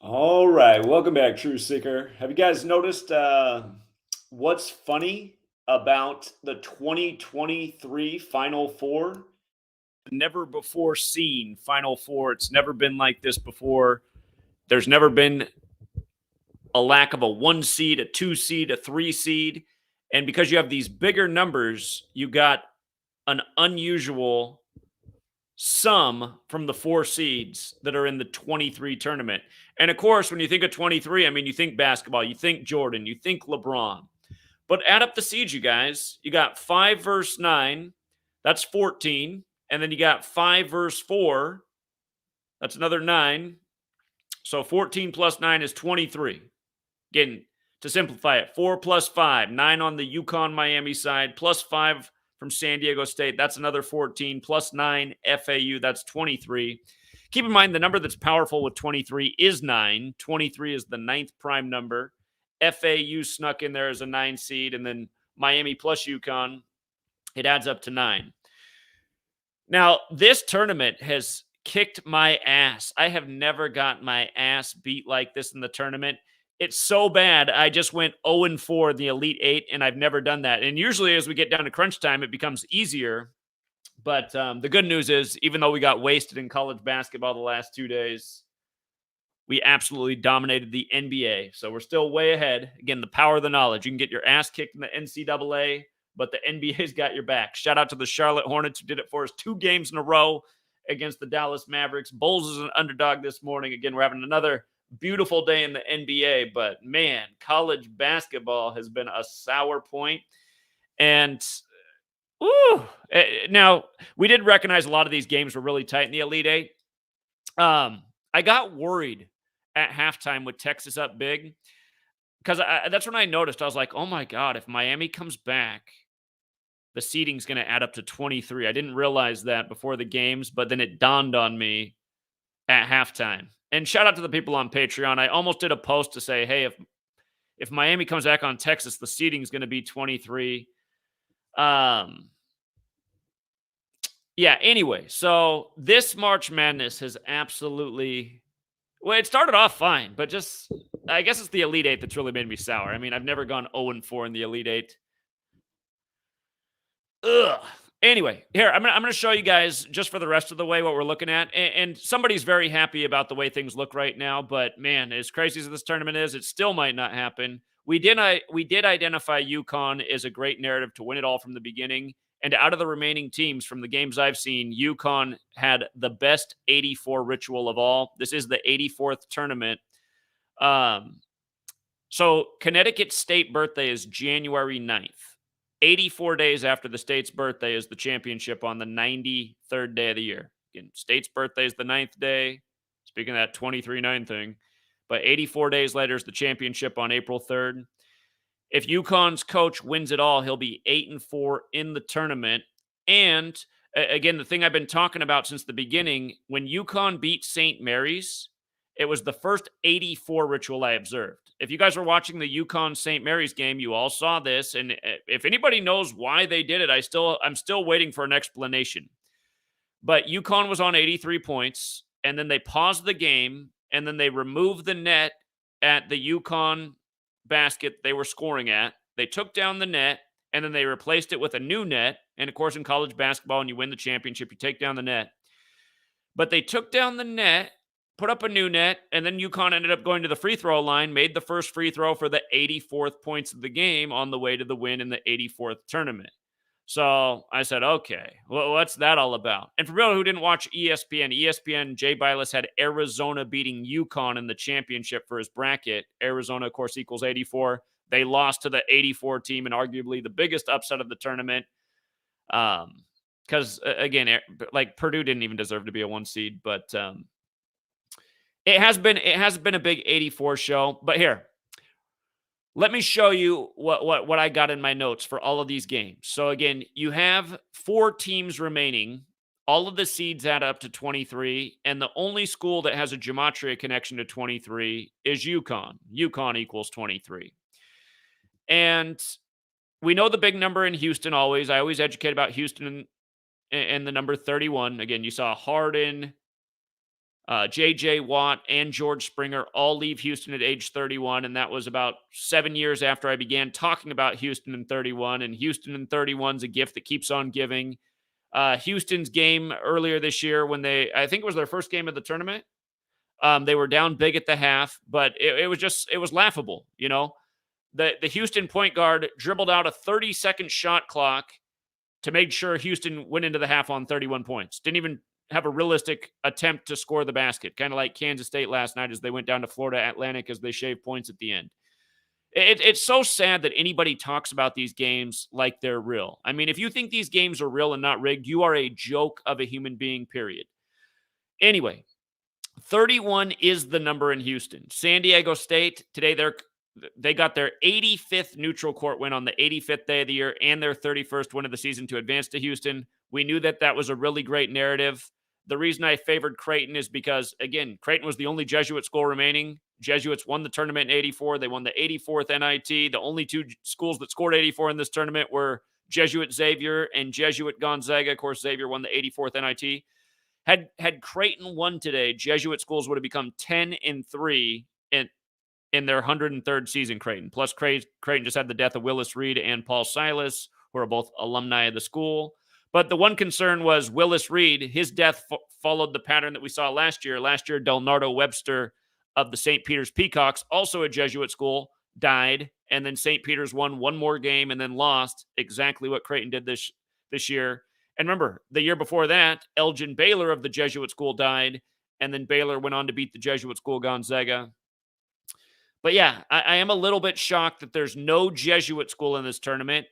All right, welcome back, True Seeker. Have you guys noticed what's funny about the 2023 Final Four? Never before seen Final Four. It's never been like this before. There's never been a lack of a 1 seed, a 2 seed, a 3 seed. And because you have these bigger numbers, you got an unusual sum from the 4 seeds that are in the 23 tournament. And of course, when you think of 23, I mean, you think basketball, you think Jordan, you think LeBron. But add up the seeds, you guys. You got 5 versus 9, that's 14. And then you got 5 versus 4, that's another 9. So 14 plus 9 is 23. Again, to simplify it, 4 plus 5, 9 on the UConn Miami side, plus 5 from San Diego State. That's another 14, plus 9 FAU. That's 23. Keep in mind the number that's powerful with 23 is 9. 23 is the ninth prime number. FAU snuck in there as a 9 seed, and then Miami plus UConn, it adds up to 9. Now, this tournament has kicked my ass. I have never gotten my ass beat like this in the tournament. It's so bad. I just went 0-4 in the Elite Eight, and I've never done that. And usually, as we get down to crunch time, it becomes easier. But the good news is, even though we got wasted in college basketball the last 2 days, we absolutely dominated the NBA. So we're still way ahead. Again, the power of the knowledge. You can get your ass kicked in the NCAA, but the NBA's got your back. Shout out to the Charlotte Hornets who did it for us 2 games in a row against the Dallas Mavericks. Bulls is an underdog this morning. Again, we're having another beautiful day in the NBA, but man, college basketball has been a sour point. And now we did recognize a lot of these games were really tight in the Elite Eight. I got worried at halftime with Texas up big because that's when I noticed. I was like, oh my God, if Miami comes back, the seeding's going to add up to 23. I didn't realize that before the games, but then it dawned on me at halftime. And shout out to the people on Patreon. I almost did a post to say, hey, if Miami comes back on Texas, the seeding's going to be 23. Yeah, anyway, so this March Madness has absolutely, well, it started off fine, but just, I guess it's the Elite Eight that's really made me sour. I mean, I've never gone 0-4 in the Elite Eight. Ugh. Anyway, here, I'm gonna show you guys just for the rest of the way what we're looking at. And somebody's very happy about the way things look right now, but man, as crazy as this tournament is, it still might not happen. We did identify UConn as a great narrative to win it all from the beginning. And out of the remaining teams from the games I've seen, UConn had the best 84 ritual of all. This is the 84th tournament. So Connecticut State birthday is January 9th. 84 days after the state's birthday is the championship on the 93rd day of the year. Again, state's birthday is the 9th day. Speaking of that 23-9 thing. But 84 days later is the championship on April 3rd. If UConn's coach wins it all, he'll be 8-4 in the tournament. And again, the thing I've been talking about since the beginning, when UConn beat St. Mary's, it was the first 84 ritual I observed. If you guys were watching the UConn St. Mary's game, you all saw this. And if anybody knows why they did it, I'm still waiting for an explanation. But UConn was on 83 points, and then they paused the game, and then they removed the net at the UConn basket they were scoring at. They took down the net, and then they replaced it with a new net. And of course, in college basketball, when you win the championship, you take down the net. But they took down the net, put up a new net, and then UConn ended up going to the free throw line, made the first free throw for the 84th points of the game on the way to the win in the 84th tournament. So I said, okay, well, what's that all about? And for people who didn't watch ESPN, Jay Bilas had Arizona beating UConn in the championship for his bracket. Arizona, of course, equals 84. They lost to the 84 team and arguably the biggest upset of the tournament. Because, again, like Purdue didn't even deserve to be a 1 seed, but it has been a big 84 show. But here, let me show you what I got in my notes for all of these games. So again, you have 4 teams remaining. All of the seeds add up to 23, and the only school that has a gematria connection to 23 is UConn. UConn equals 23. And we know the big number in Houston always. I always educate about Houston and the number 31. Again, you saw Harden, J.J. Watt and George Springer all leave Houston at age 31, and that was about 7 years after I began talking about Houston in 31, and Houston in 31 is a gift that keeps on giving. Houston's game earlier this year when I think it was their first game of the tournament, they were down big at the half, but it was laughable, you know. The Houston point guard dribbled out a 30-second shot clock to make sure Houston went into the half on 31 points. Didn't even have a realistic attempt to score the basket, kind of like Kansas State last night as they went down to Florida Atlantic as they shaved points at the end. It's so sad that anybody talks about these games like they're real. I mean, if you think these games are real and not rigged, you are a joke of a human being, period. Anyway, 31 is the number in Houston. San Diego State, today they got their 85th neutral court win on the 85th day of the year and their 31st win of the season to advance to Houston. We knew that was a really great narrative. The reason I favored Creighton is because, again, Creighton was the only Jesuit school remaining. Jesuits won the tournament in 84. They won the 84th NIT. The only two schools that scored 84 in this tournament were Jesuit Xavier and Jesuit Gonzaga. Of course, Xavier won the 84th NIT. Had Creighton won today, Jesuit schools would have become 10-3 in their 103rd season, Creighton. Plus, Creighton just had the death of Willis Reed and Paul Silas, who are both alumni of the school. But the one concern was Willis Reed. His death followed the pattern that we saw last year. Last year, Delnardo Webster of the St. Peter's Peacocks, also a Jesuit school, died. And then St. Peter's won one more game and then lost, exactly what Creighton did this year. And remember, the year before that, Elgin Baylor of the Jesuit school died. And then Baylor went on to beat the Jesuit school Gonzaga. But yeah, I am a little bit shocked that there's no Jesuit school in this tournament.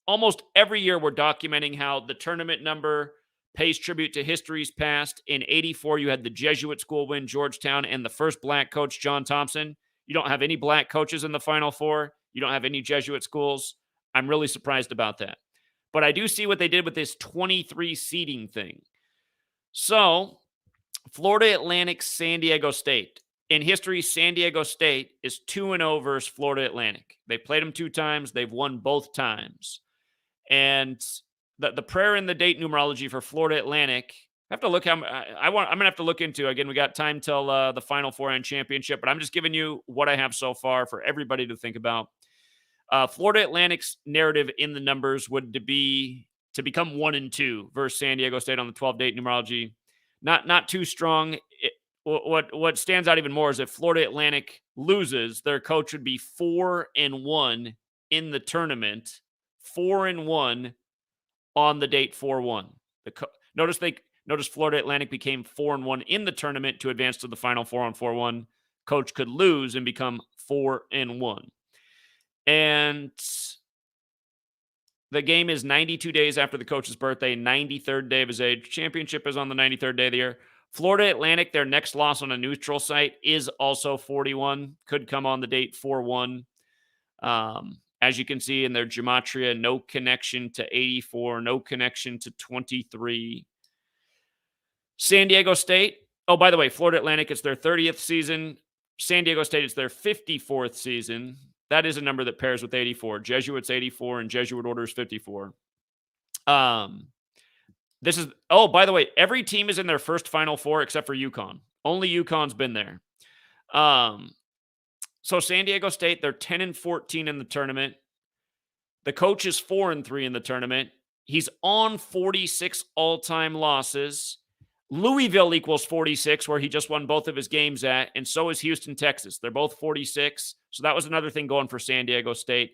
Almost every year we're documenting how the tournament number pays tribute to history's past. In 84, you had the Jesuit school win Georgetown and the first black coach, John Thompson. You don't have any black coaches in the Final Four. You don't have any Jesuit schools. I'm really surprised about that. But I do see what they did with this 23 seeding thing. So, Florida Atlantic, San Diego State. In history, San Diego State is 2-0 versus Florida Atlantic. They played them 2 times. They've won both times. And the prayer and the date numerology for Florida Atlantic, I have to look I'm going to have to look into. Again, we got time till the Final Four and championship, but I'm just giving you what I have so far for everybody to think about. Florida Atlantic's narrative in the numbers would be to become 1-2 versus San Diego State on the 12-date numerology. Not too strong. What stands out even more is if Florida Atlantic loses, their coach would be 4-1 in the tournament. 4-1 on the date 4-1. Notice Florida Atlantic became 4-1 in the tournament to advance to the Final Four on 4-1. Coach could lose and become 4-1. And the game is 92 days after the coach's birthday, 93rd day of his age. Championship is on the 93rd day of the year. Florida Atlantic, their next loss on a neutral site is also 41. Could come on the date 4-1. As you can see in their gematria, no connection to 84, no connection to 23. San Diego State. Oh, by the way, Florida Atlantic, it's their 30th season. San Diego State, it's their 54th season. That is a number that pairs with 84. Jesuits 84 and Jesuit orders 54. By the way, every team is in their first Final Four except for UConn. Only UConn's been there. So San Diego State, they're 10-14 in the tournament. The coach is 4-3 in the tournament. He's on 46 all-time losses. Louisville equals 46, where he just won both of his games at, and so is Houston, Texas. They're both 46. So that was another thing going for San Diego State.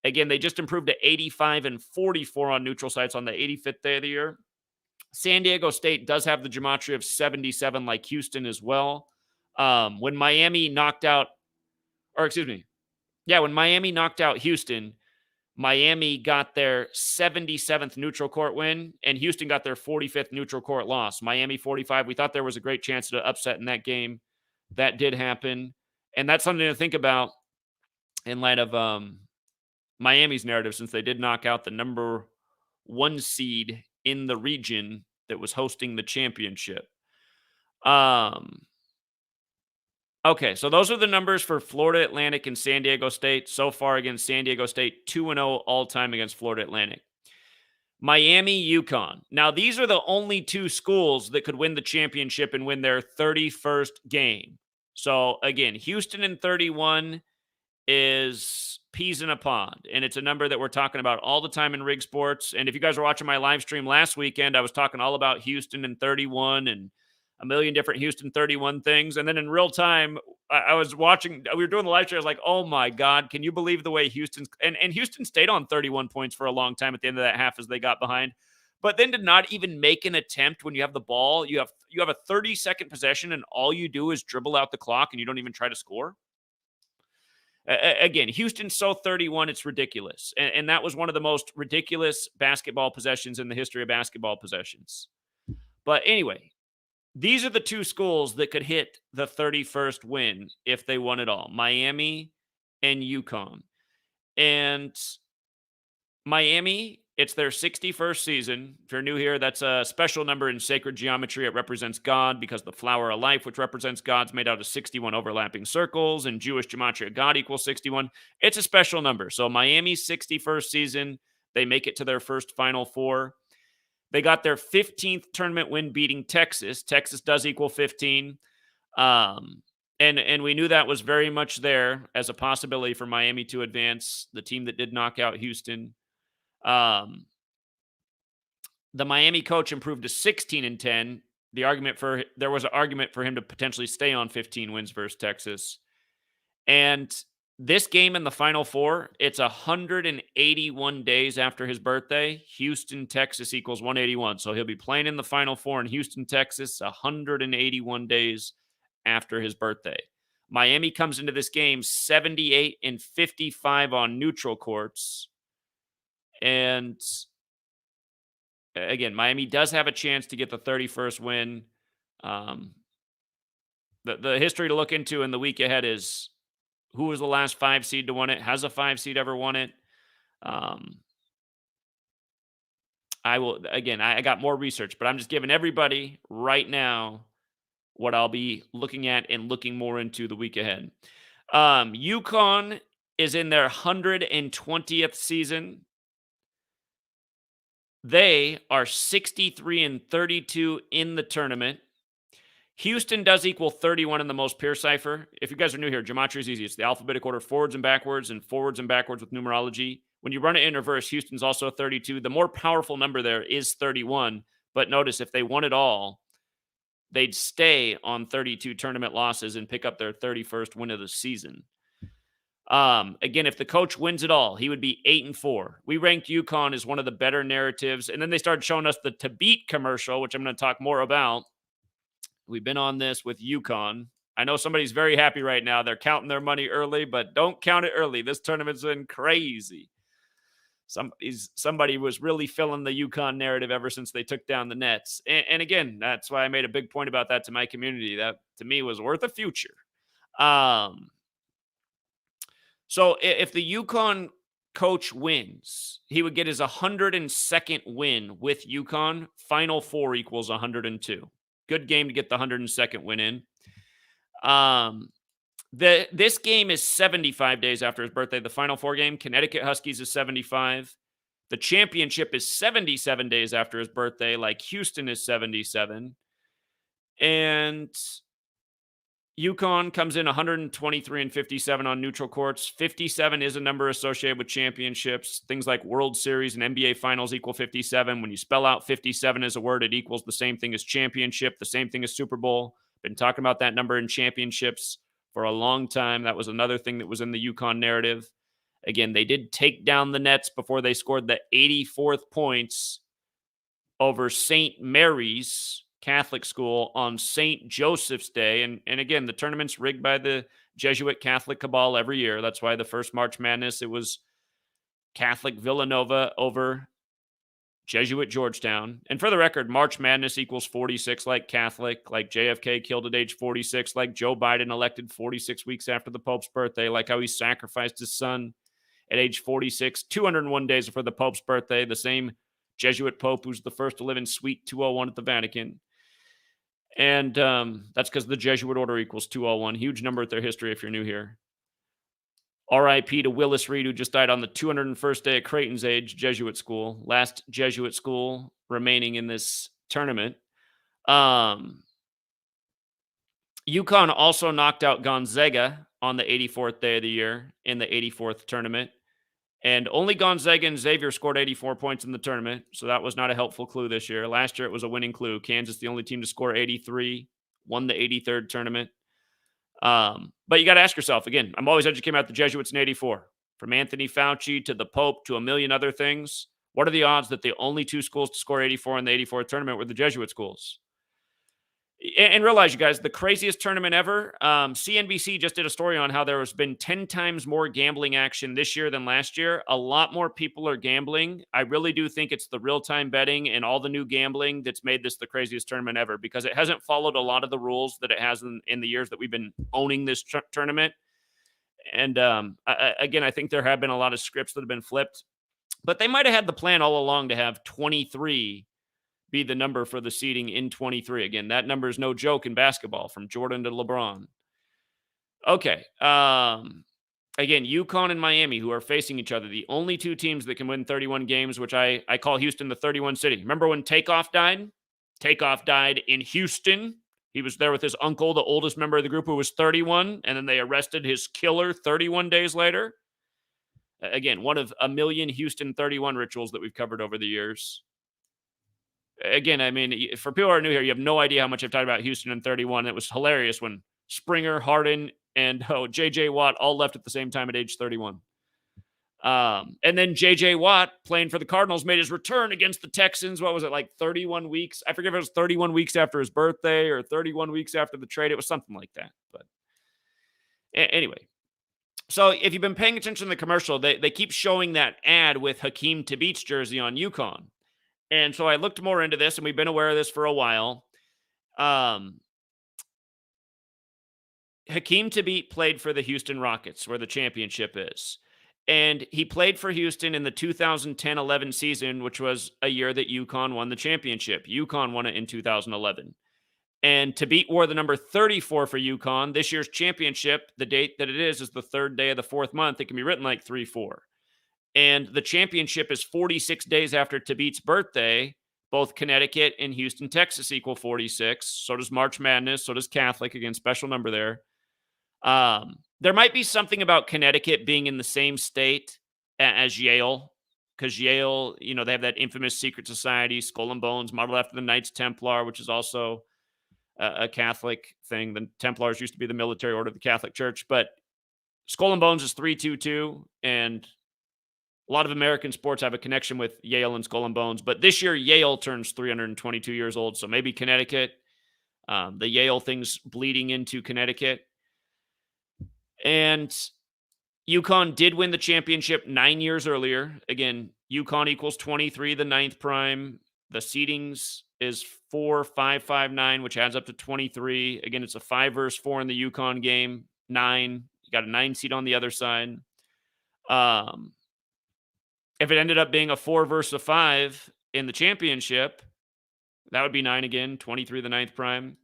Again, they just improved to 85-44 on neutral sites on the 85th day of the year. San Diego State does have the gematria of 77 like Houston as well. When Miami knocked out Houston, Miami got their 77th neutral court win, and Houston got their 45th neutral court loss. Miami 45. We thought there was a great chance to upset in that game. That did happen. And that's something to think about in light of Miami's narrative, since they did knock out the number 1 seed in the region that was hosting the championship. Okay, so those are the numbers for Florida Atlantic and San Diego State. So far against San Diego State, 2-0 all-time against Florida Atlantic. Miami, UConn. Now, these are the only two schools that could win the championship and win their 31st game. So, again, Houston in 31 is peas in a pond, and it's a number that we're talking about all the time in Rig Sports. And if you guys were watching my live stream last weekend, I was talking all about Houston in 31 and a million different Houston 31 things. And then in real time, I was watching, we were doing the live stream. I was like, oh my God, can you believe the way Houston's, and Houston stayed on 31 points for a long time at the end of that half as they got behind. But then to not even make an attempt when you have the ball, you have a 30-second possession and all you do is dribble out the clock and you don't even try to score. Again, Houston saw 31. It's ridiculous. And that was one of the most ridiculous basketball possessions in the history of basketball possessions. But anyway, these are the two schools that could hit the 31st win if they won it all. Miami and UConn. And Miami, it's their 61st season. If you're new here, that's a special number in sacred geometry. It represents God because the flower of life, which represents God's made out of 61 overlapping circles. And Jewish gematria, God equals 61. It's a special number. So Miami's 61st season, they make it to their first Final Four. They got their 15th tournament win beating Texas. Texas does equal 15. And we knew that was very much there as a possibility for Miami to advance, the team that did knock out Houston. The Miami coach improved to 16-10. There was an argument for him to potentially stay on 15 wins versus Texas. And this game in the Final Four, it's 181 days after his birthday. Houston, Texas equals 181. So he'll be playing in the Final Four in Houston, Texas, 181 days after his birthday. Miami comes into this game 78-55 on neutral courts. And again, Miami does have a chance to get the 31st win. The history to look into in the week ahead is who was the last 5 seed to win it? Has a 5 seed ever won it? I got more research, but I'm just giving everybody right now what I'll be looking at and looking more into the week ahead. UConn is in their 120th season. They are 63-32 in the tournament. Houston does equal 31 in the most pure cipher. If you guys are new here, gematria is easy. It's the alphabetic order forwards and backwards with numerology. When you run it in reverse, Houston's also 32. The more powerful number there is 31. But notice, if they won it all, they'd stay on 32 tournament losses and pick up their 31st win of the season. Again, if the coach wins it all, he would be 8-4. We ranked UConn as one of the better narratives. And then they started showing us the to beat commercial, which I'm going to talk more about. We've been on this with UConn. I know somebody's very happy right now. They're counting their money early, but don't count it early. This tournament's been crazy. Somebody was really filling the UConn narrative ever since they took down the Nets. And again, that's why I made a big point about that to my community. That, to me, was worth a future. So if the UConn coach wins, he would get his 102nd win with UConn. Final Four equals 102. Good game to get the 102nd win in. This game is 75 days after his birthday. The Final Four game, Connecticut Huskies, is 75. The championship is 77 days after his birthday, like Houston is 77. And UConn comes in 123-57 on neutral courts. 57 is a number associated with championships. Things like World Series and NBA Finals equal 57. When you spell out 57 as a word, it equals the same thing as championship, the same thing as Super Bowl. Been talking about that number in championships for a long time. That was another thing that was in the UConn narrative. Again, they did take down the Nets before they scored the 84th points over St. Mary's Catholic school on St. Joseph's Day. And again, the tournament's rigged by the Jesuit Catholic cabal every year. That's why the first March Madness, it was Catholic Villanova over Jesuit Georgetown. And for the record, March Madness equals 46 like Catholic, like JFK killed at age 46, like Joe Biden elected 46 weeks after the Pope's birthday, like how he sacrificed his son at age 46, 201 days before the Pope's birthday, the same Jesuit Pope who's the first to live in Suite 201 at the Vatican. And that's because the Jesuit order equals 201. Huge number at their history if you're new here. RIP to Willis Reed, who just died on the 201st day of Creighton's age, Jesuit school, last Jesuit school remaining in this tournament. UConn also knocked out Gonzaga on the 84th day of the year in the 84th tournament. And only Gonzaga and Xavier scored 84 points in the tournament, so that was not a helpful clue this year. Last year, it was a winning clue. Kansas, the only team to score 83, won the 83rd tournament. But you got to ask yourself, again, I'm always educating about the Jesuits in 84. From Anthony Fauci to the Pope to a million other things, what are the odds that the only two schools to score 84 in the 84th tournament were the Jesuit schools? And realize, you guys, the craziest tournament ever. CNBC just did a story on how there has been 10 times more gambling action this year than last year. A lot more people are gambling. I really do think it's the real-time betting and all the new gambling that's made this the craziest tournament ever, because it hasn't followed a lot of the rules that it has in the years that we've been owning this tournament. And again, I think there have been a lot of scripts that have been flipped, but they might have had the plan all along to have 23 be the number for the seeding in 23. Again, that number is no joke in basketball, from Jordan to LeBron. Okay. Again, UConn and Miami, who are facing each other, the only two teams that can win 31 games, which I call Houston the 31 city. Remember when Takeoff died? Takeoff died in Houston. He was there with his uncle, the oldest member of the group, who was 31, and then they arrested his killer 31 days later. Again, one of a million Houston 31 rituals that we've covered over the years. Again, I mean, for people who are new here, you have no idea how much I've talked about Houston in 31. It was hilarious when Springer, Harden, and J.J. Watt all left at the same time at age 31. And then J.J. Watt, playing for the Cardinals, made his return against the Texans. What was it, like 31 weeks? I forget if it was 31 weeks after his birthday or 31 weeks after the trade. It was something like that. But anyway. So if you've been paying attention to the commercial, they keep showing that ad with Hakeem Tabit's jersey on UConn. And so I looked more into this, and we've been aware of this for a while. Hakeem Tabit played for the Houston Rockets, where the championship is. And he played for Houston in the 2010-11 season, which was a year that UConn won the championship. UConn won it in 2011. And Tabit wore the number 34 for UConn. This year's championship, the date that it is the third day of the fourth month. It can be written like 3-4. And the championship is 46 days after Tabit's birthday. Both Connecticut and Houston, Texas equal 46. So does March Madness. So does Catholic. Again, special number there. There might be something about Connecticut being in the same state as Yale, because Yale, they have that infamous secret society, Skull and Bones, modeled after the Knights Templar, which is also a Catholic thing. The Templars used to be the military order of the Catholic Church, but Skull and Bones is 322, and a lot of American sports have a connection with Yale and Skull and Bones. But this year, Yale turns 322 years old, so maybe Connecticut. The Yale thing's bleeding into Connecticut. And UConn did win the championship 9 years earlier. Again, UConn equals 23, the ninth prime. The seedings is 4, 5, 5, 9, which adds up to 23. Again, it's a 5 versus 4 in the UConn game. 9. You got a 9 seed on the other side. If it ended up being a 4 versus a 5 in the championship, that would be 9 again, 23, the ninth prime.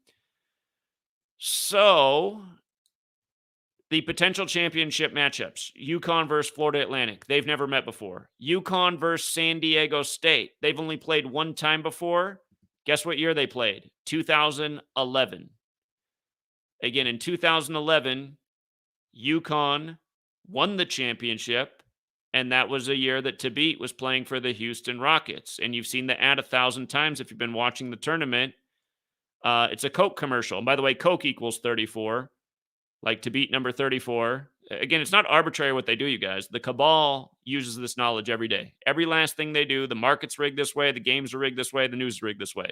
So the potential championship matchups, UConn versus Florida Atlantic. They've never met before. UConn versus San Diego State. They've only played one time before. Guess what year they played? 2011. Again, in 2011, UConn won the championship, and that was a year that Tabit was playing for the Houston Rockets. And you've seen the ad 1,000 times if you've been watching the tournament. It's a Coke commercial. And by the way, Coke equals 34. Like Tabit number 34. Again, it's not arbitrary what they do, you guys. The cabal uses this knowledge every day. Every last thing they do, the market's rigged this way, the games are rigged this way, the news is rigged this way.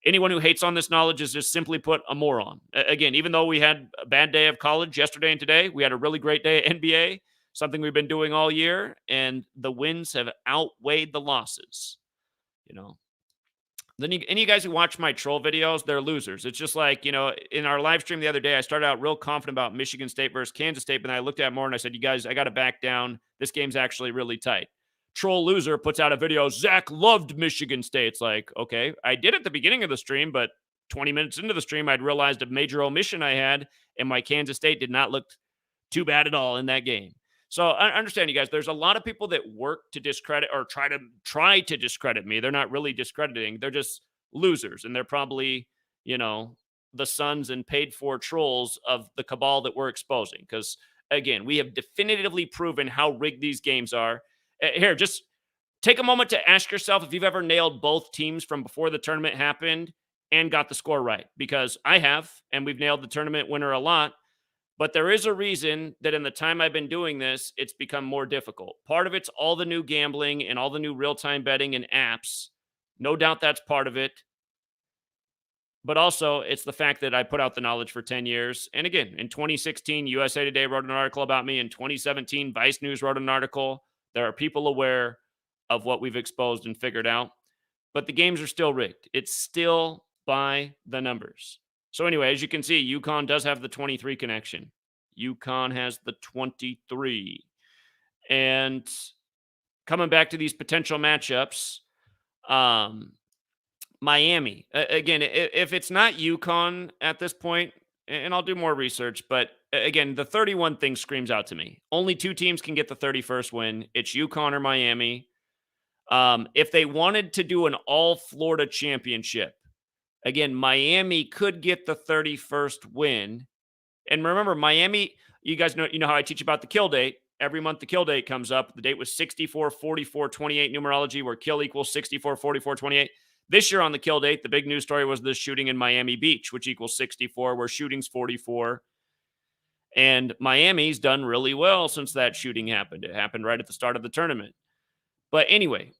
Anyone who hates on this knowledge is just simply put a moron. Again, even though we had a bad day of college yesterday and today, we had a really great day at NBA, something we've been doing all year, and the wins have outweighed the losses. Then any of you guys who watch my troll videos, they're losers. It's just like, in our live stream the other day, I started out real confident about Michigan State versus Kansas State, but then I looked at it more and I said, you guys, I got to back down. This game's actually really tight. Troll loser puts out a video, Zach loved Michigan State. It's like, okay, I did at the beginning of the stream, but 20 minutes into the stream, I'd realized a major omission I had, and my Kansas State did not look too bad at all in that game. So I understand, you guys. There's a lot of people that work to discredit or try to discredit me. They're not really discrediting. They're just losers, and they're probably, you know, the sons and paid for trolls of the cabal that we're exposing. Because again, we have definitively proven how rigged these games are. Here, just take a moment to ask yourself if you've ever nailed both teams from before the tournament happened and got the score right, because I have, and we've nailed the tournament winner a lot. But there is a reason that in the time I've been doing this, it's become more difficult. Part of it's all the new gambling and all the new real-time betting and apps. No doubt that's part of it. But also, it's the fact that I put out the knowledge for 10 years. And again, in 2016, USA Today wrote an article about me. In 2017, Vice News wrote an article. There are people aware of what we've exposed and figured out. But the games are still rigged. It's still by the numbers. So anyway, as you can see, UConn does have the 23 connection. UConn has the 23. And coming back to these potential matchups, Miami. Again, if it's not UConn at this point, and I'll do more research, but again, the 31 thing screams out to me. Only two teams can get the 31st win. It's UConn or Miami. If they wanted to do an all Florida championship, again, Miami could get the 31st win. And remember, Miami, you guys know, how I teach about the kill date. Every month the kill date comes up. The date was 64, 44, 28 numerology, where kill equals 64, 44, 28. This year on the kill date, the big news story was the shooting in Miami Beach, which equals 64, where shooting's 44. And Miami's done really well since that shooting happened. It happened right at the start of the tournament. But anyway,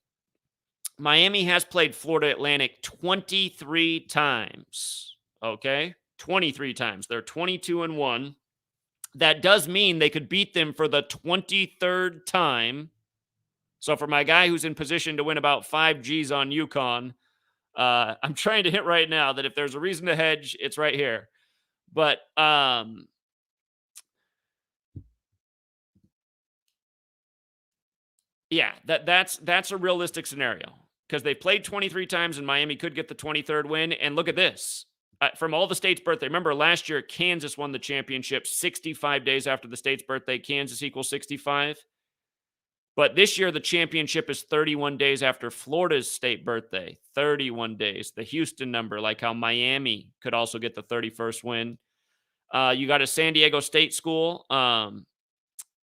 Miami has played Florida Atlantic 23 times. Okay? 23 times. They're 22-1. That does mean they could beat them for the 23rd time. So for my guy who's in position to win about 5 G's on UConn, I'm trying to hit right now that if there's a reason to hedge, it's right here. But yeah, that's a realistic scenario, because they played 23 times and Miami could get the 23rd win. And look at this. From all the state's birthday, remember last year, Kansas won the championship 65 days after the state's birthday. Kansas equals 65. But this year, the championship is 31 days after Florida's state birthday. 31 days. The Houston number, like how Miami could also get the 31st win. You got a San Diego State school.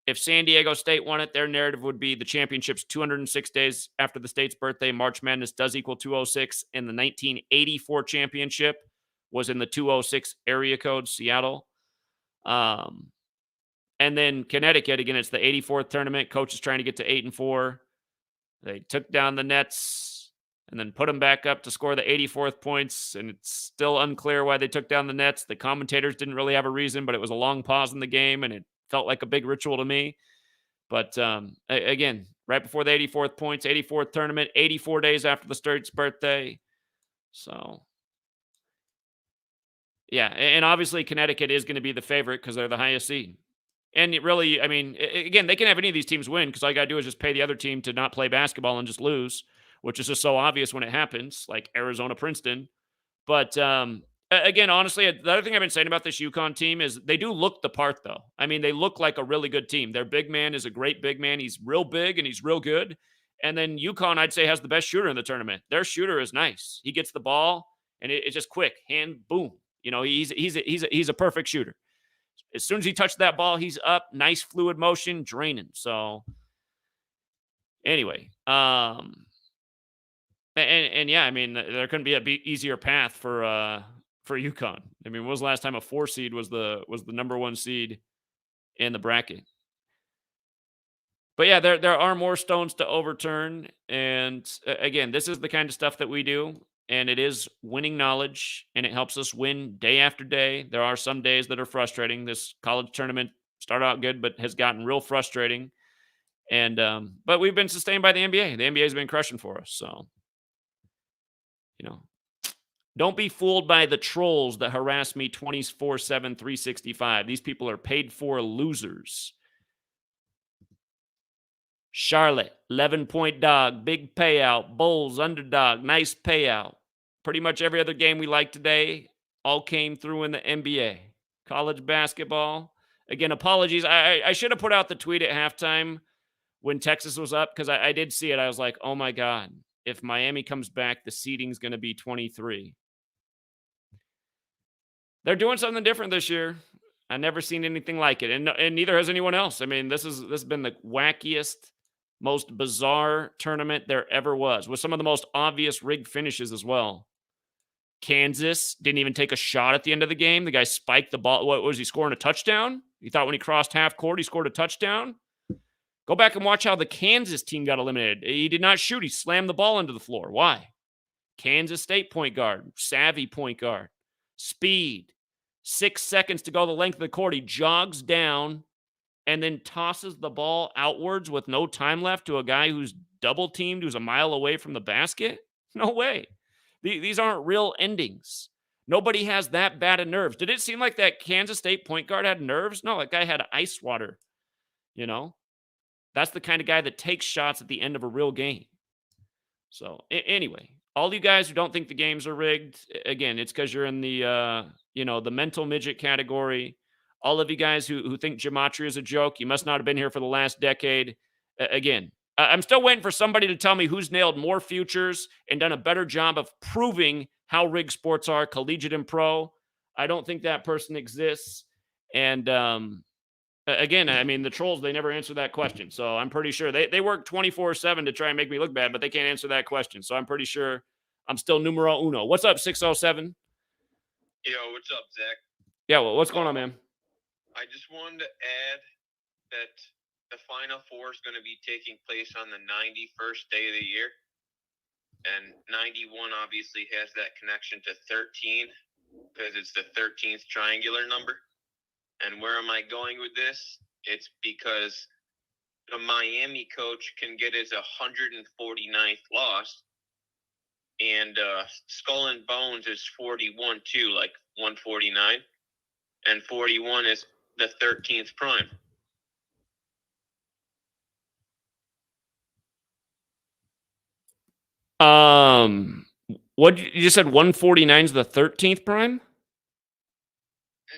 If San Diego State won it, their narrative would be the championship's 206 days after the state's birthday. March Madness does equal 206. And the 1984 championship was in the 206 area code, Seattle. And then Connecticut, again, it's the 84th tournament. Coach is trying to get to 8-4. They took down the Nets and then put them back up to score the 84th points. And it's still unclear why they took down the Nets. The commentators didn't really have a reason, but it was a long pause in the game, and it felt like a big ritual to me. But again, right before the 84th points, 84th tournament, 84 days after the state's birthday. So, yeah. And obviously Connecticut is going to be the favorite because they're the highest seed. And it really, I mean, again, they can have any of these teams win, because all you got to do is just pay the other team to not play basketball and just lose, which is just so obvious when it happens, like Arizona, Princeton. But again, honestly, the other thing I've been saying about this UConn team is they do look the part, though. I mean, they look like a really good team. Their big man is a great big man. He's real big and he's real good. And then UConn, I'd say, has the best shooter in the tournament. Their shooter is nice. He gets the ball and it's just quick, hand, boom. He's a perfect shooter. As soon as he touched that ball, he's up. Nice fluid motion, draining. So anyway, and yeah, I mean, there couldn't be an easier path for UConn. I mean, when was the last time a 4 seed was the number 1 seed in the bracket? But yeah, there are more stones to overturn. And again, this is the kind of stuff that we do. And it is winning knowledge, and it helps us win day after day. There are some days that are frustrating. This college tournament started out good, but has gotten real frustrating. And but we've been sustained by the NBA. The NBA has been crushing for us. So, don't be fooled by the trolls that harass me 24/7, 365. These people are paid for losers. Charlotte, 11-point dog, big payout. Bulls, underdog, nice payout. Pretty much every other game we like today all came through in the NBA. College basketball, Again, apologies. I should have put out the tweet at halftime when Texas was up, because I did see it. I was like, oh my God, if Miami comes back, the seeding's going to be 23. They're doing something different this year. I've never seen anything like it, and neither has anyone else. I mean, this has been the wackiest, most bizarre tournament there ever was, with some of the most obvious rigged finishes as well. Kansas didn't even take a shot at the end of the game. The guy spiked the ball. What was he, scoring a touchdown? You thought when he crossed half court, he scored a touchdown? Go back and watch how the Kansas team got eliminated. He did not shoot. He slammed the ball into the floor. Why? Kansas State point guard, savvy point guard, speed. 6 seconds to go the length of the court. He jogs down and then tosses the ball outwards with no time left to a guy who's double teamed, who's a mile away from the basket? No way. These aren't real endings. Nobody has that bad of nerves. Did it seem like that Kansas State point guard had nerves? No, that guy had ice water. You know, that's the kind of guy that takes shots at the end of a real game. So anyway, all you guys who don't think the games are rigged, again, it's because you're in the, the mental midget category. All of you guys who think Gematria is a joke, you must not have been here for the last decade. Again, I'm still waiting for somebody to tell me who's nailed more futures and done a better job of proving how rigged sports are, collegiate and pro. I don't think that person exists. And again, I mean, the trolls, they never answer that question. So I'm pretty sure they work 24/7 to try and make me look bad, but they can't answer that question. So I'm pretty sure I'm still numero uno. What's up, 607? Yo, what's up, Zach? Yeah, well, what's going on, man? I just wanted to add that the Final Four is going to be taking place on the 91st day of the year. And 91 obviously has that connection to 13 because it's the 13th triangular number. And where am I going with this? It's because the Miami coach can get his 149th loss. And Skull and Bones is 41 too, like 149. And 41 is the 13th prime. What you just said? 149 is the 13th prime?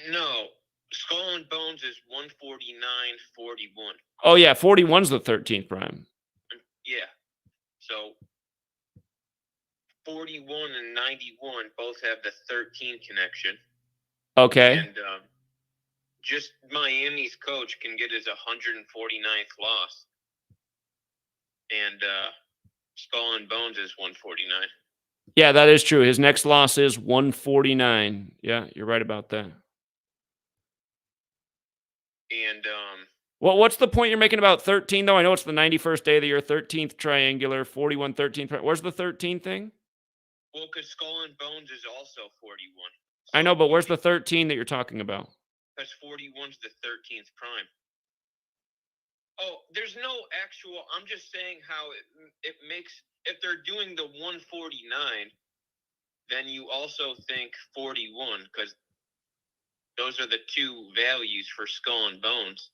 No, Skull and Bones is 149, 41. Oh yeah, 41's the 13th prime. Yeah, so 41 and 91 both have the 13 connection. Okay. And just Miami's coach can get his 149th loss. And Skull and Bones is 149. Yeah, that is true. His next loss is 149. Yeah, you're right about that. And what's the point you're making about 13, though? I know it's the 91st day of the year, 13th triangular, 41, 13th. Where's the 13 thing? Well, because Skull and Bones is also 41. So I know, but where's the 13 that you're talking about? Because 41's the 13th prime. Oh, there's no actual. I'm just saying how it makes. If they're doing the 149, then you also think 41 because those are the two values for Skull and Bones.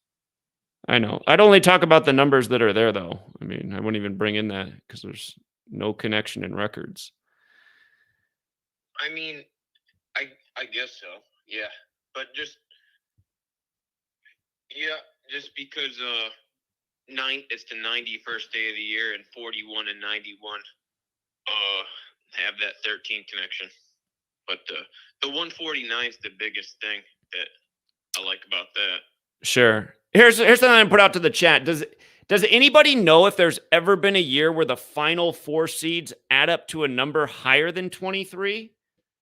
I know. I'd only talk about the numbers that are there, though. I mean, I wouldn't even bring in that because there's no connection in records. I mean, I guess so. Yeah, but just because it's the 91st day of the year, and 41 and 91 have that 13 connection. But the 149 is the biggest thing that I like about that. Sure. Here's something I put out to the chat. Does anybody know if there's ever been a year where the final four seeds add up to a number higher than 23?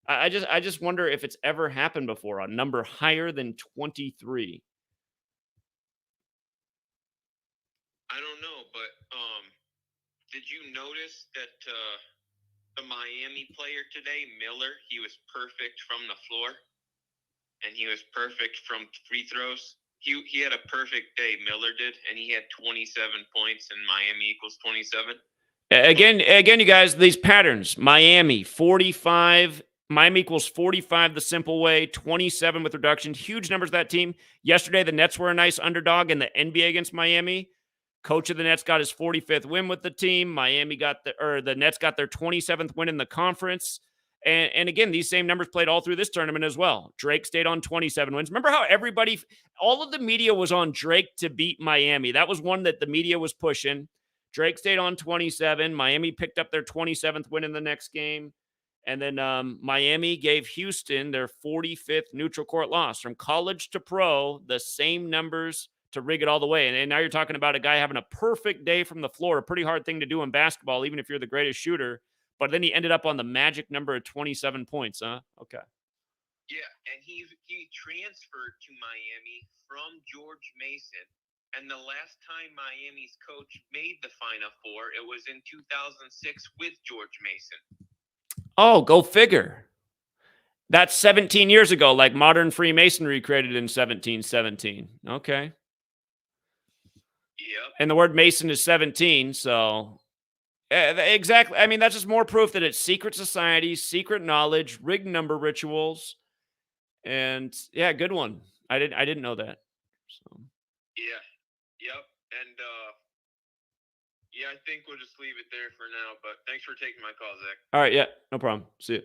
I just wonder if it's ever happened before, a number higher than 23. I don't know, but did you notice that the Miami player today, Miller, he was perfect from the floor, and he was perfect from free throws? He had a perfect day, Miller did, and he had 27 points, and Miami equals 27. Again, you guys, these patterns. Miami, 45. Miami equals 45 the simple way, 27 with reduction. Huge numbers of that team. Yesterday, the Nets were a nice underdog in the NBA against Miami. Coach of the Nets got his 45th win with the team. The Nets got their 27th win in the conference. And again, these same numbers played all through this tournament as well. Drake stayed on 27 wins. Remember how all of the media was on Drake to beat Miami? That was one that the media was pushing. Drake stayed on 27. Miami picked up their 27th win in the next game. And then Miami gave Houston their 45th neutral court loss. From college to pro, the same numbers to rig it all the way. And now you're talking about a guy having a perfect day from the floor, a pretty hard thing to do in basketball, even if you're the greatest shooter. But then he ended up on the magic number of 27 points, huh? Okay. Yeah, and he transferred to Miami from George Mason. And the last time Miami's coach made the Final Four, it was in 2006 with George Mason. Oh, go figure. That's 17 years ago, like modern Freemasonry created in 1717. Okay. Yep. And the word Mason is 17, so exactly. I mean, that's just more proof that it's secret societies, secret knowledge, rigged number rituals, and yeah, good one. I didn't know that. So. Yeah. Yep. And yeah, I think we'll just leave it there for now. But thanks for taking my call, Zach. All right, yeah, no problem. See you.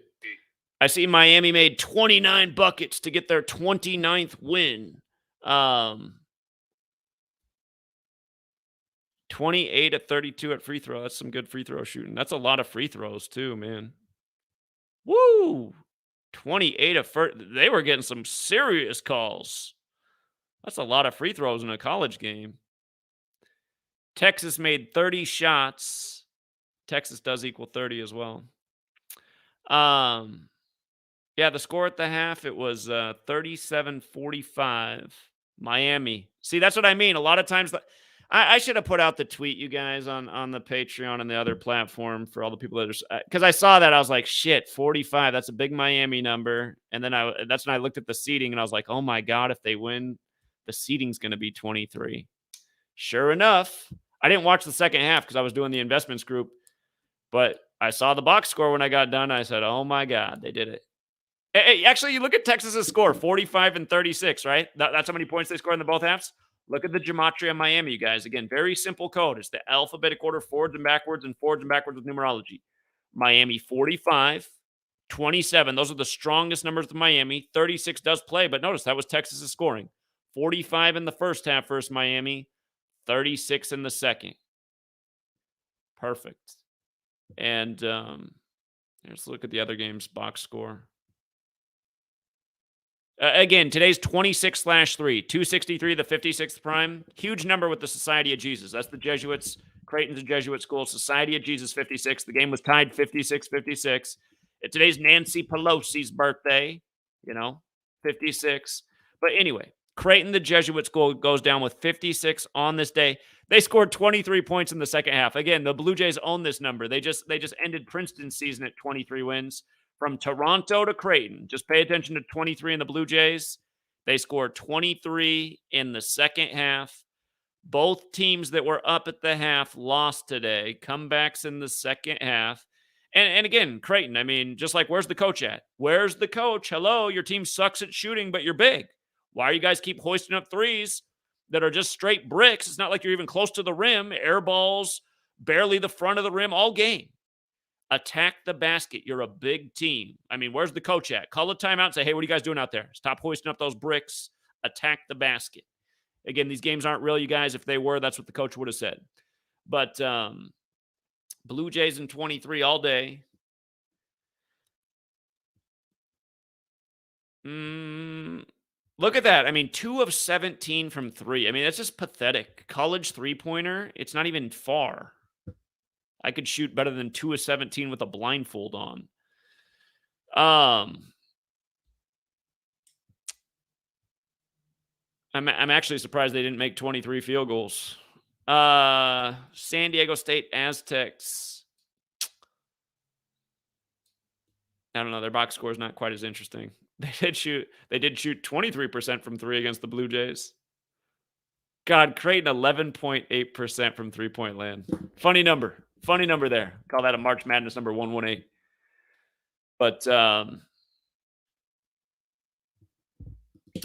I see Miami made 29 buckets to get their 29th win. 28 of 32 at free throw. That's some good free throw shooting. That's a lot of free throws too, man. Woo! 28 of they were getting some serious calls. That's a lot of free throws in a college game. Texas made 30 shots. Texas does equal 30 as well. Yeah, the score at the half, it was 37-45. Miami. See, that's what I mean. A lot of times, I should have put out the tweet, you guys, on the Patreon and the other platform for all the people that are, because I saw that. I was like, shit, 45. That's a big Miami number. And then that's when I looked at the seeding and I was like, oh my God, if they win, the seeding's going to be 23. Sure enough, I didn't watch the second half because I was doing the investments group, but I saw the box score when I got done. I said, oh my God, they did it. Hey, actually, you look at Texas's score, 45 and 36, right? That's how many points they scored in the both halves. Look at the Gematria Miami, you guys. Again, very simple code. It's the alphabetic order, forwards and backwards with numerology. Miami, 45, 27. Those are the strongest numbers of Miami. 36 does play, but notice that was Texas's scoring. 45 in the first half versus Miami, 36 in the second. Perfect. And let's look at the other game's box score. Again, today's 26/3, 263, the 56th prime. Huge number with the Society of Jesus. That's the Jesuits. Creighton's a Jesuit school. Society of Jesus, 56. The game was tied 56-56. Today's Nancy Pelosi's birthday, 56. But anyway, Creighton, the Jesuit school, goes down with 56 on this day. They scored 23 points in the second half. Again, the Blue Jays own this number. They just ended Princeton's season at 23 wins. From Toronto to Creighton, just pay attention to 23 in the Blue Jays. They scored 23 in the second half. Both teams that were up at the half lost today. Comebacks in the second half. And again, Creighton, I mean, just like, where's the coach at? Where's the coach? Hello, your team sucks at shooting, but you're big. Why are you guys keep hoisting up threes that are just straight bricks? It's not like you're even close to the rim. Air balls, barely the front of the rim all game. Attack the basket. You're a big team. I mean, where's the coach at? Call a timeout and say, hey, what are you guys doing out there? Stop hoisting up those bricks. Attack the basket. Again, these games aren't real, you guys. If they were, that's what the coach would have said. But Blue Jays in 23 all day. Look at that. I mean, 2 of 17 from 3. I mean, that's just pathetic. College three-pointer, it's not even far. I could shoot better than 2 of 17 with a blindfold on. I'm actually surprised they didn't make 23 field goals. San Diego State Aztecs. I don't know. Their box score is not quite as interesting. They did shoot 23% from 3 against the Blue Jays. God, Creighton 11.8% from three-point land. Funny number there. Call that a March Madness number 118. But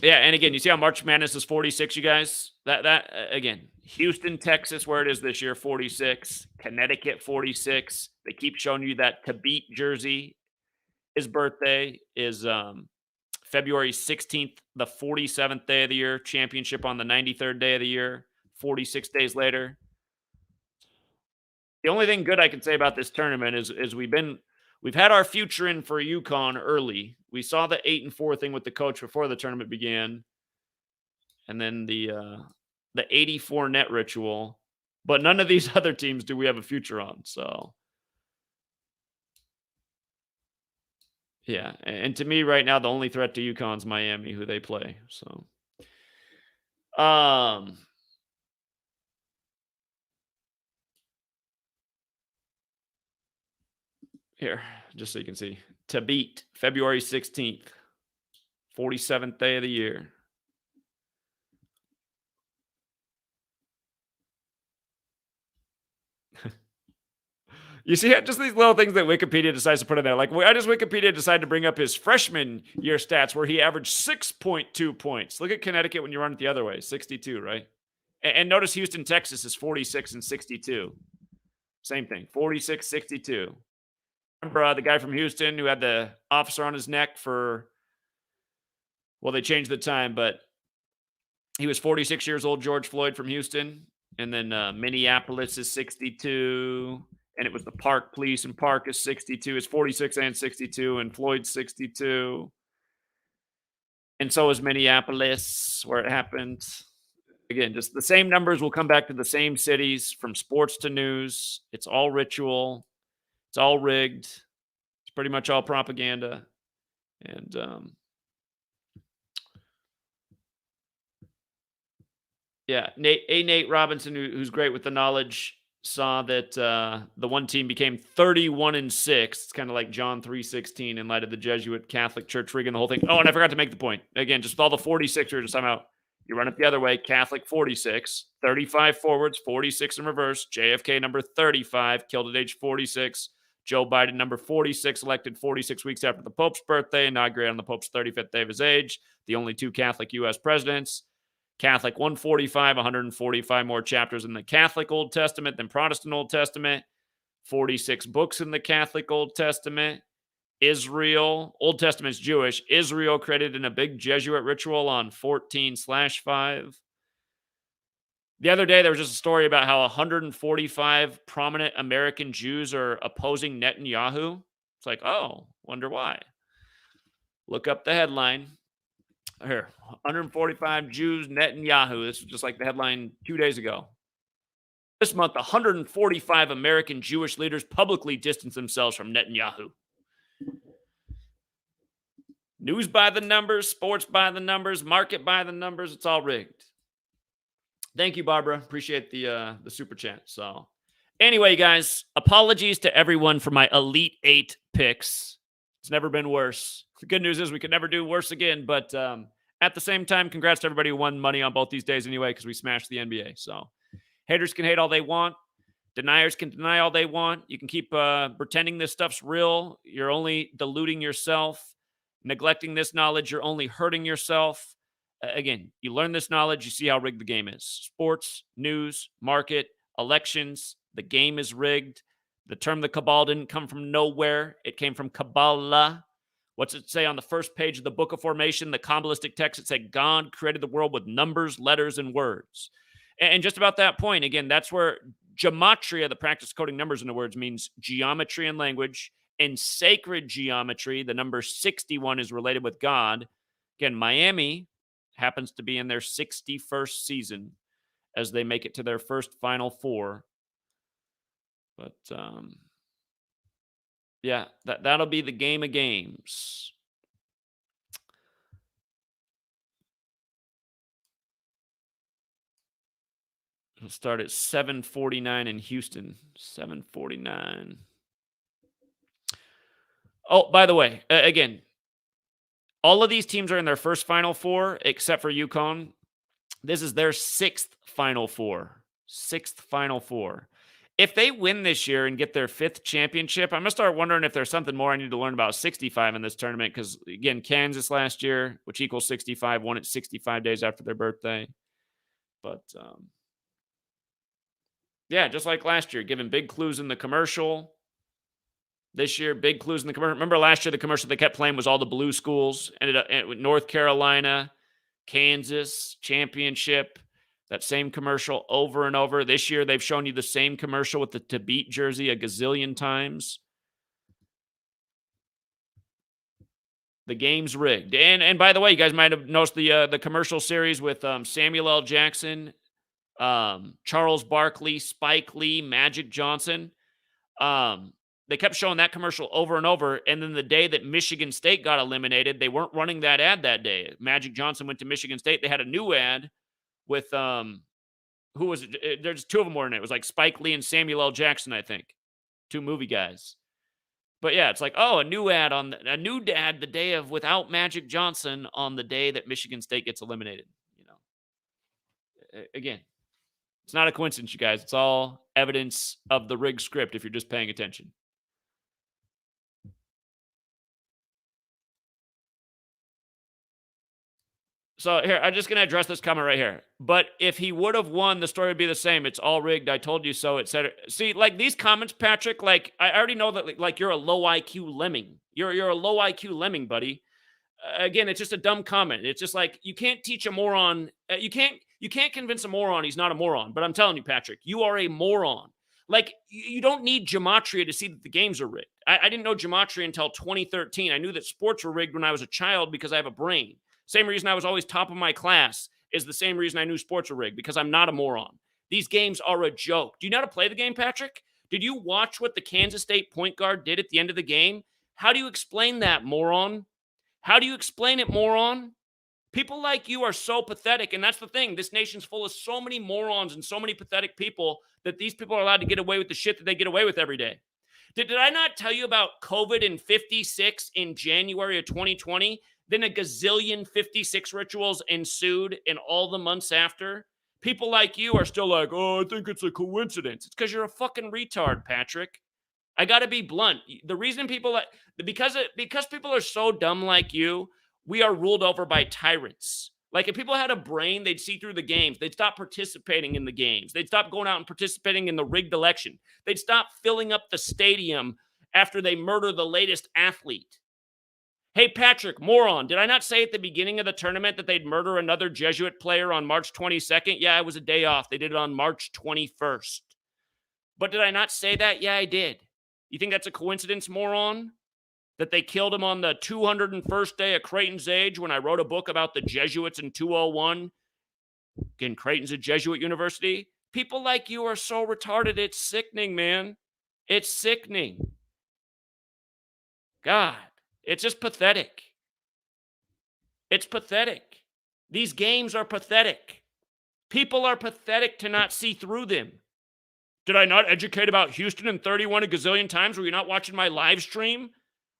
yeah, and again, you see how March Madness is 46, you guys? That again, Houston, Texas, where it is this year, 46. Connecticut, 46. They keep showing you that to beat jersey. His birthday is February 16th, the 47th day of the year. Championship on the 93rd day of the year. 46 days later. The only thing good I can say about this tournament is we've had our future in for UConn early. We saw the 8-4 thing with the coach before the tournament began, and then the 84 net ritual. But none of these other teams do we have a future on. So yeah, and to me right now, the only threat to UConn's Miami, who they play. So here, just so you can see. To beat February 16th, 47th day of the year. You see, just these little things that Wikipedia decides to put in there. Like, why does Wikipedia decide to bring up his freshman year stats where he averaged 6.2 points? Look at Connecticut when you run it the other way, 62, right? And notice Houston, Texas is 46 and 62. Same thing, 46, 62. Remember the guy from Houston who had the officer on his neck for, well, they changed the time, but he was 46 years old, George Floyd from Houston. And then Minneapolis is 62. And it was the Park Police, and Park is 62. It's 46 and 62, and Floyd's 62. And so is Minneapolis, where it happened. Again, just the same numbers will come back to the same cities, from sports to news. It's all ritual. It's all rigged. It's pretty much all propaganda. And yeah, Nate Robinson, who's great with the knowledge, saw that the one team became 31-6. It's kind of like John 3:16 in light of the Jesuit Catholic Church rigging the whole thing. Oh, and I forgot to make the point. Again, just with all the 46ers, just time out. You run it the other way. Catholic 46, 35 forwards, 46 in reverse. JFK number 35, killed at age 46. Joe Biden number 46, elected 46 weeks after the Pope's birthday, inaugurated on the Pope's 35th day of his age. The only two Catholic U.S. presidents. Catholic 145, 145 more chapters in the Catholic Old Testament than Protestant Old Testament. 46 books in the Catholic Old Testament. Israel, Old Testament's Jewish. Israel credited in a big Jesuit ritual on 14/5. The other day, there was just a story about how 145 prominent American Jews are opposing Netanyahu. It's like, oh, wonder why. Look up the headline. Here, 145 Jews, Netanyahu. This was just like the headline 2 days ago. This month, 145 American Jewish leaders publicly distanced themselves from Netanyahu. News by the numbers, sports by the numbers, market by the numbers. It's all rigged. Thank you, Barbara. Appreciate the super chat. So anyway, guys, apologies to everyone for my Elite 8 picks. It's never been worse. The good news is we could never do worse again. But at the same time, congrats to everybody who won money on both these days anyway, because we smashed the NBA. So haters can hate all they want. Deniers can deny all they want. You can keep pretending this stuff's real. You're only deluding yourself. Neglecting this knowledge, you're only hurting yourself. Again, you learn this knowledge, you see how rigged the game is. Sports, news, market, elections, the game is rigged. The term the cabal didn't come from nowhere. It came from Kabbalah. What's it say on the first page of the Book of Formation, the Kabbalistic text? It said God created the world with numbers, letters, and words. And just about that point, again, that's where gematria, the practice of coding numbers into words, means geometry and language. In sacred geometry, the number 61 is related with God. Again, Miami happens to be in their 61st season as they make it to their first Final Four. But, yeah, that'll be the game of games. It'll start at 7:49 in Houston. 7:49. Oh, by the way, again, all of these teams are in their first Final Four, except for UConn. This is their sixth Final Four. Sixth Final Four. If they win this year and get their fifth championship, I'm going to start wondering if there's something more I need to learn about 65 in this tournament. Because, again, Kansas last year, which equals 65, won it 65 days after their birthday. But, yeah, just like last year, giving big clues in the commercial. This year, big clues in the commercial. Remember last year, the commercial they kept playing was all the blue schools. Ended up with North Carolina, Kansas, championship. That same commercial over and over. This year, they've shown you the same commercial with the to beat jersey a gazillion times. The game's rigged. And by the way, you guys might have noticed the commercial series with Samuel L. Jackson, Charles Barkley, Spike Lee, Magic Johnson. They kept showing that commercial over and over. And then the day that Michigan State got eliminated, they weren't running that ad that day. Magic Johnson went to Michigan State. They had a new ad with who was it? There's two of them more in it. It was like Spike Lee and Samuel L. Jackson, I think. Two movie guys. But yeah, it's like, oh, a new ad the day of without Magic Johnson on the day that Michigan State gets eliminated. You know, again, it's not a coincidence, you guys. It's all evidence of the rigged script if you're just paying attention. So here, I'm just going to address this comment right here. But if he would have won, the story would be the same. It's all rigged. I told you so, etc. See, like these comments, Patrick, like I already know that like you're a low IQ lemming. You're a low IQ lemming, buddy. Again, it's just a dumb comment. It's just like you can't teach a moron. You can't convince a moron he's not a moron. But I'm telling you, Patrick, you are a moron. Like you don't need gematria to see that the games are rigged. I didn't know gematria until 2013. I knew that sports were rigged when I was a child because I have a brain. Same reason I was always top of my class is the same reason I knew sports were rigged, because I'm not a moron. These games are a joke. Do you know how to play the game, Patrick? Did you watch what the Kansas State point guard did at the end of the game? How do you explain that, moron? How do you explain it, moron? People like you are so pathetic, and that's the thing. This nation's full of so many morons and so many pathetic people that these people are allowed to get away with the shit that they get away with every day. Did I not tell you about COVID in 56 in January of 2020? Then a gazillion 56 rituals ensued in all the months after. People like you are still like, oh, I think it's a coincidence. It's because you're a fucking retard, Patrick. I got to be blunt. The reason people like, because people are so dumb like you, we are ruled over by tyrants. Like if people had a brain, they'd see through the games. They'd stop participating in the games. They'd stop going out and participating in the rigged election. They'd stop filling up the stadium after they murder the latest athlete. Hey, Patrick, moron, did I not say at the beginning of the tournament that they'd murder another Jesuit player on March 22nd? Yeah, it was a day off. They did it on March 21st. But did I not say that? Yeah, I did. You think that's a coincidence, moron? That they killed him on the 201st day of Creighton's age when I wrote a book about the Jesuits in 201? Again, Creighton's a Jesuit university. People like you are so retarded, it's sickening, man. It's sickening. God. It's just pathetic. It's pathetic. These games are pathetic. People are pathetic to not see through them. Did I not educate about Houston in 31 a gazillion times? Were you not watching my live stream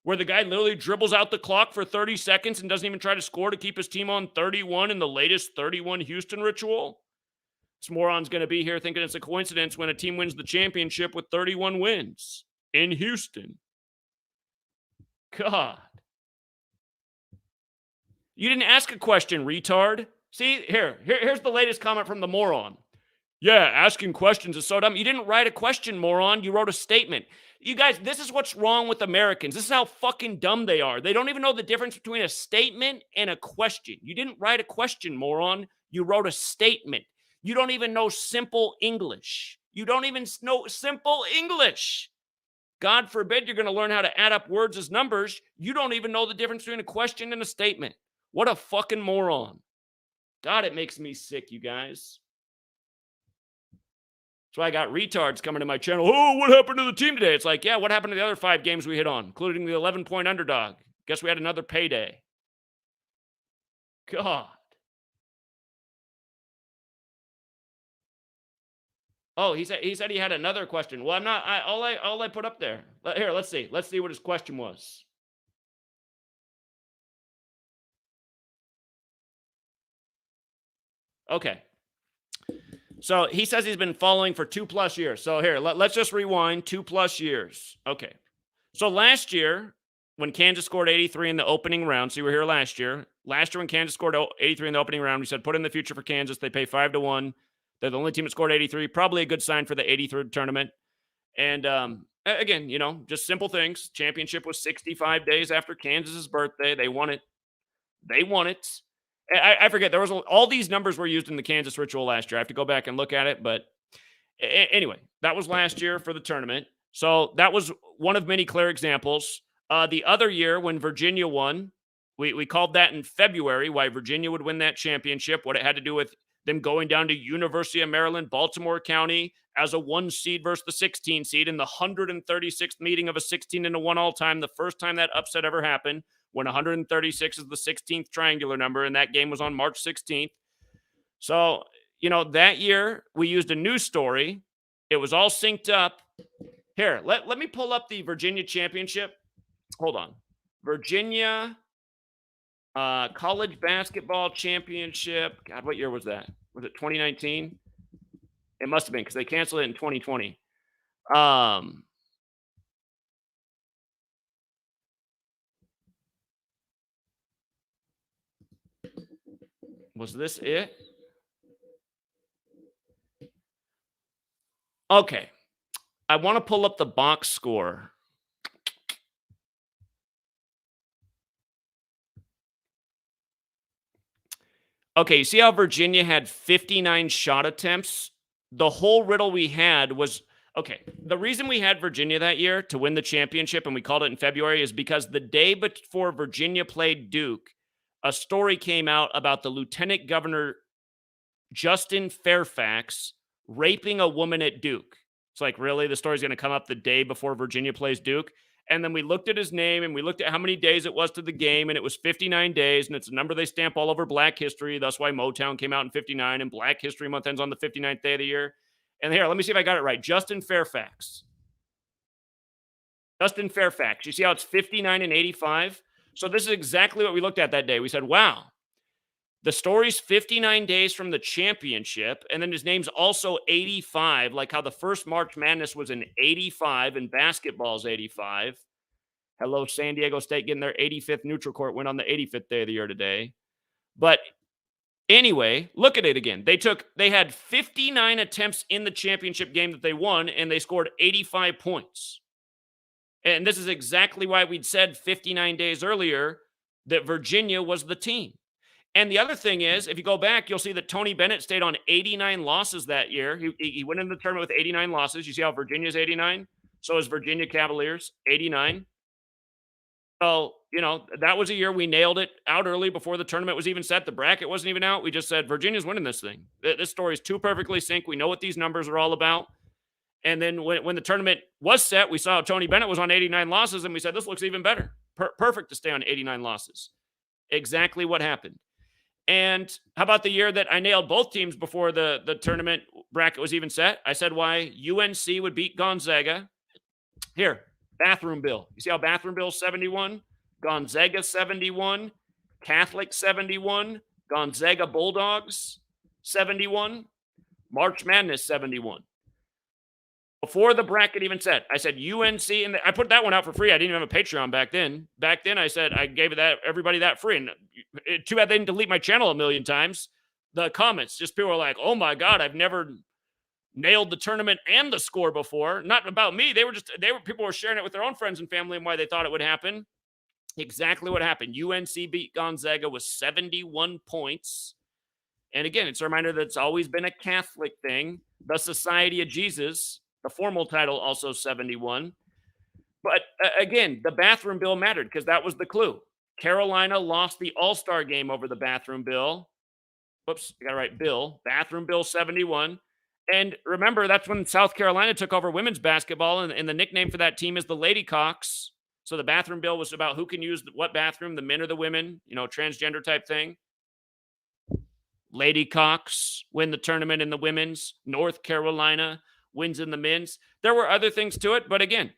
where the guy literally dribbles out the clock for 30 seconds and doesn't even try to score to keep his team on 31 in the latest 31 Houston ritual? This moron's going to be here thinking it's a coincidence when a team wins the championship with 31 wins in Houston. God. You didn't ask a question, retard. See, here's the latest comment from the moron. Yeah, asking questions is so dumb. You didn't write a question, moron. You wrote a statement. You guys, this is what's wrong with Americans. This is how fucking dumb they are. They don't even know the difference between a statement and a question. You didn't write a question, moron. You wrote a statement. You don't even know simple English. You don't even know simple English. God forbid you're going to learn how to add up words as numbers. You don't even know the difference between a question and a statement. What a fucking moron. God, it makes me sick, you guys. That's why I got retards coming to my channel. Oh, what happened to the team today? It's like, yeah, what happened to the other 5 games we hit on, including the 11-point underdog? Guess we had another payday. God. Oh, he said he had another question. Well, I'm not. All I put up there. Here, let's see. Let's see what his question was. Okay. So he says he's been following for 2+ years. So here, let's just rewind 2+ years. Okay. So last year, when Kansas scored 83 in the opening round, so you were here last year. Last year when Kansas scored 83 in the opening round, we said put in the future for Kansas. They pay 5-1. They're the only team that scored 83. Probably a good sign for the 83rd tournament. And Again, just simple things. Championship was 65 days after Kansas's birthday. They won it. They won it. I forget. There was all these numbers were used in the Kansas ritual last year. I have to go back and look at it. But anyway, that was last year for the tournament. So that was one of many clear examples. The other year when Virginia won, we called that in February, why Virginia would win that championship, what it had to do with them going down to University of Maryland, Baltimore County as a 1 seed versus the 16 seed in the 136th meeting of a 16-1 all time, the first time that upset ever happened, when 136 is the 16th triangular number, and that game was on March 16th. So, that year we used a news story. It was all synced up. Here, let me pull up the Virginia championship. Hold on. Virginia college basketball championship. God, what year was that? Was it 2019? It must have been because they canceled it in 2020. Was this it? Okay. I want to pull up the box score. Okay, you see how Virginia had 59 shot attempts? The whole riddle we had was, okay, the reason we had Virginia that year to win the championship, and we called it in February, is because the day before Virginia played Duke, a story came out about the Lieutenant Governor Justin Fairfax raping a woman at Duke. It's like, really? The story's going to come up the day before Virginia plays Duke? And then we looked at his name and we looked at how many days it was to the game, and it was 59 days, and it's a number they stamp all over Black history. That's why Motown came out in 59, and Black History Month ends on the 59th day of the year. And here, let me see if I got it right. Justin Fairfax. Justin Fairfax. You see how it's 59 and 85? So this is exactly what we looked at that day. We said, wow, the story's 59 days from the championship, and then his name's also 85, like how the first March Madness was in 85 and basketball's 85. Hello, San Diego State getting their 85th neutral court win on the 85th day of the year today. But anyway, look at it again. They had 59 attempts in the championship game that they won, and they scored 85 points. And this is exactly why we'd said 59 days earlier that Virginia was the team. And the other thing is, if you go back, you'll see that Tony Bennett stayed on 89 losses that year. He went into the tournament with 89 losses. You see how Virginia's 89? So is Virginia Cavaliers, 89. So, that was a year we nailed it out early before the tournament was even set. The bracket wasn't even out. We just said, Virginia's winning this thing. This story is too perfectly synced. We know what these numbers are all about. And then when the tournament was set, we saw Tony Bennett was on 89 losses, and we said, this looks even better. Perfect to stay on 89 losses. Exactly what happened. And how about the year that I nailed both teams before the tournament bracket was even set? I said why UNC would beat Gonzaga. Here, Bathroom Bill. You see how Bathroom Bill 71? Gonzaga 71. Catholic 71. Gonzaga Bulldogs 71. March Madness 71. Before the bracket even set, I said UNC, and I put that one out for free. I didn't even have a Patreon back then. Back then, I said I gave everybody that free. And too bad they didn't delete my channel a million times. The comments, just people were like, "Oh my God, I've never nailed the tournament and the score before." Not about me. People were sharing it with their own friends and family and why they thought it would happen. Exactly what happened. UNC beat Gonzaga with 71 points. And again, it's a reminder that it's always been a Catholic thing. The Society of Jesus. The formal title also 71. But again, the Bathroom Bill mattered because that was the clue. Carolina lost the All-Star game over the Bathroom Bill. Whoops, I got to write Bill. Bathroom Bill 71. And remember, that's when South Carolina took over women's basketball, and the nickname for that team is the Ladycocks. So the Bathroom Bill was about who can use what bathroom, the men or the women, transgender type thing. Ladycocks win the tournament in the women's. North Carolina wins in the men's. There were other things to it, but again,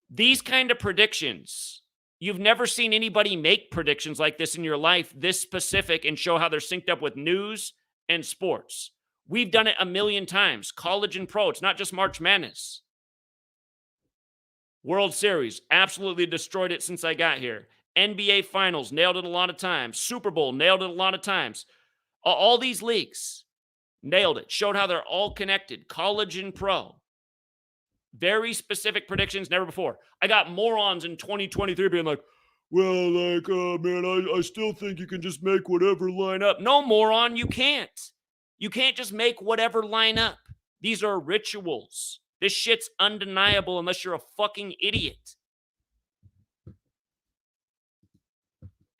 these kind of predictions, you've never seen anybody make predictions like this in your life, this specific, and show how they're synced up with news and sports. We've done it a million times, college and pro. It's not just March Madness. World Series, absolutely destroyed it since I got here. NBA Finals, nailed it a lot of times. Super Bowl, nailed it a lot of times. All these leagues, nailed it. Showed how they're all connected. College and pro. Very specific predictions, never before. I got morons in 2023 being like, well, like, man, I still think you can just make whatever line up. No, moron, you can't. You can't just make whatever line up. These are rituals. This shit's undeniable unless you're a fucking idiot.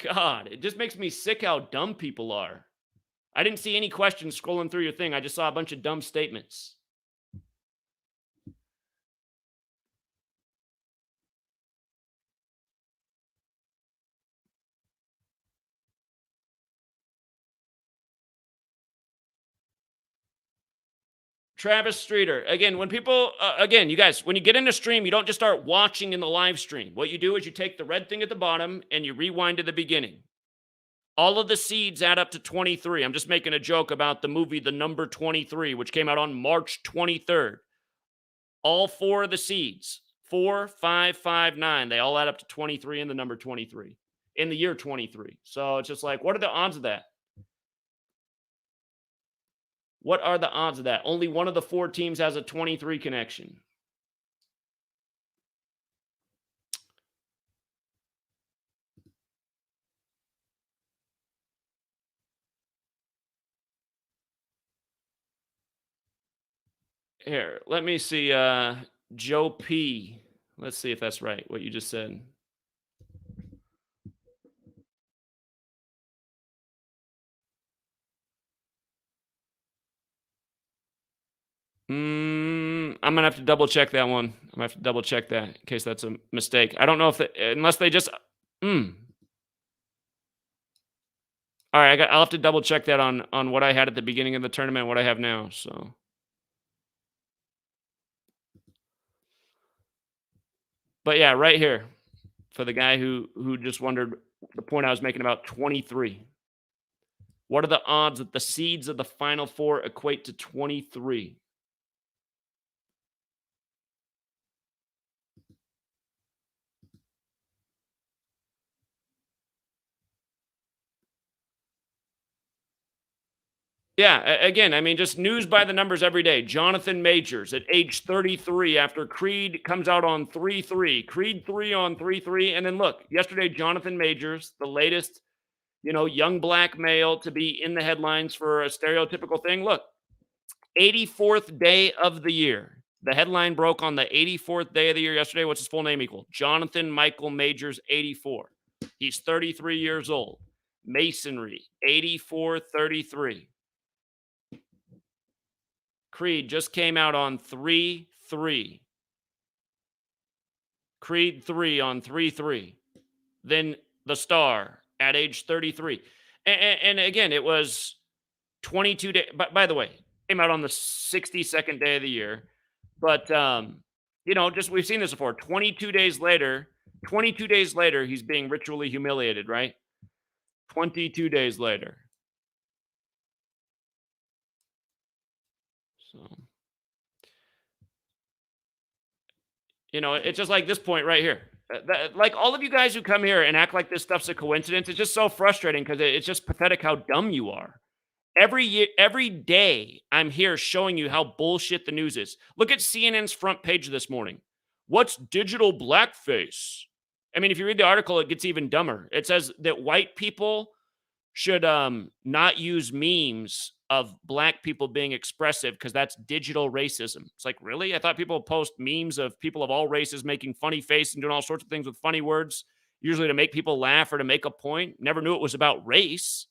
God, it just makes me sick how dumb people are. I didn't see any questions scrolling through your thing. I just saw a bunch of dumb statements. Travis Streeter. Again, when people, again, you guys, when you get into stream, you don't just start watching in the live stream. What you do is you take the red thing at the bottom and you rewind to the beginning. All of the seeds add up to 23. I'm just making a joke about the movie The Number 23, which came out on March 23rd. All four of the seeds, 4, 5, 5, 9, they all add up to 23 in the number 23, in the year 23. So it's just like, what are the odds of that? What are the odds of that? Only one of the 4 teams has a 23 connection. Here, let me see. Joe P. Let's see if that's right, what you just said. I'm going to have to double check that one. I'm going to have to double check that in case that's a mistake. I don't know if, unless they just, all right, I'll have to double check that on what I had at the beginning of the tournament and what I have now, so. But yeah, right here, for the guy who just wondered the point I was making about 23. What are the odds that the seeds of the Final Four equate to 23? Yeah, again, I mean, just news by the numbers every day. Jonathan Majors at age 33 after Creed comes out on 3-3. Creed 3 on 3-3. And then look, yesterday, Jonathan Majors, the latest, young black male to be in the headlines for a stereotypical thing. Look, 84th day of the year. The headline broke on the 84th day of the year yesterday. What's his full name equal? Jonathan Michael Majors, 84. He's 33 years old. Masonry, 84-33. Creed just came out on 3-3. Creed 3 on 3-3. Then the Star at age 33. And again, it was 22 days. By the way, came out on the 62nd day of the year. But, just we've seen this before. 22 days later, he's being ritually humiliated, right? 22 days later. So, it's just like this point right here. Like all of you guys who come here and act like this stuff's a coincidence, it's just so frustrating because it's just pathetic how dumb you are. Every day, I'm here showing you how bullshit the news is. Look at CNN's front page this morning. What's digital blackface? I mean, if you read the article, it gets even dumber. It says that white people should not use memes of black people being expressive because that's digital racism. It's like, really? I thought people post memes of people of all races making funny face and doing all sorts of things with funny words, usually to make people laugh or to make a point. Never knew it was about race.